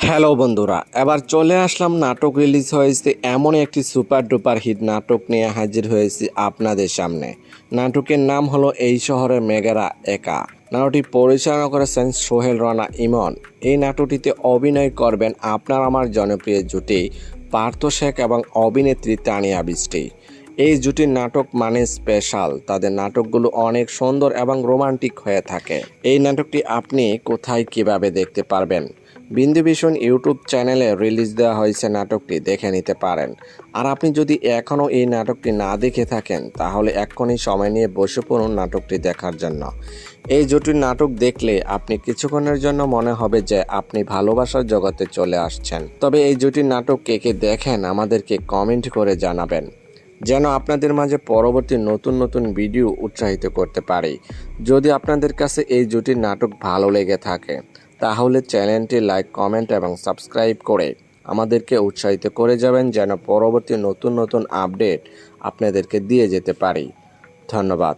Hello বন্ধুরা, এবার চলে আসলাম নাটক রিলিজ হয়েছে এমন একটি সুপার ডুপার হিট নাটক নিয়ে হাজির হয়েছি আপনাদের সামনে। নাটকের নাম হলো এই শহরের মেঘেরা একা। নাটকটি পরিচালনা করেছেন সোহেল রানা ইমন। এই নাটকটিতে অভিনয় করবেন আপনার আমার জনপ্রিয় জুটি পার্থ শেখ এবং অভিনেত্রী তানিয়া বৃষ্টি। এই জুটির নাটক মানে স্পেশাল, তাদের নাটকগুলো অনেক সুন্দর এবং রোমান্টিক হয়ে থাকে। এই নাটকটি আপনি কোথায় কিভাবে দেখতে পারবেন? বিন্দুভীষণ ইউটিউব চ্যানেলে রিলিজ দেওয়া হয়েছে, নাটকটি দেখে নিতে পারেন। আর আপনি যদি এখনও এই নাটকটি না দেখে থাকেন তাহলে এক্ষুনি সময় নিয়ে বসে পড়ুন নাটকটি দেখার জন্য। এই জুটির নাটক দেখলে আপনি কিছুক্ষণের জন্য মনে হবে যে আপনি ভালোবাসার জগতে চলে আসছেন। তবে এই জুটির নাটক কে কে দেখেন আমাদেরকে কমেন্ট করে জানাবেন, যেন আপনাদের মাঝে পরবর্তী নতুন নতুন ভিডিও উৎসাহিত করতে পারি। যদি আপনাদের কাছে এই জুটির নাটক ভালো লেগে থাকে তাহলে চ্যানেলটি লাইক, কমেন্ট এবং সাবস্ক্রাইব করে আমাদেরকে উৎসাহিত করে যাবেন, যেন পরবর্তী নতুন নতুন আপডেট আপনাদেরকে দিয়ে যেতে পারি। ধন্যবাদ।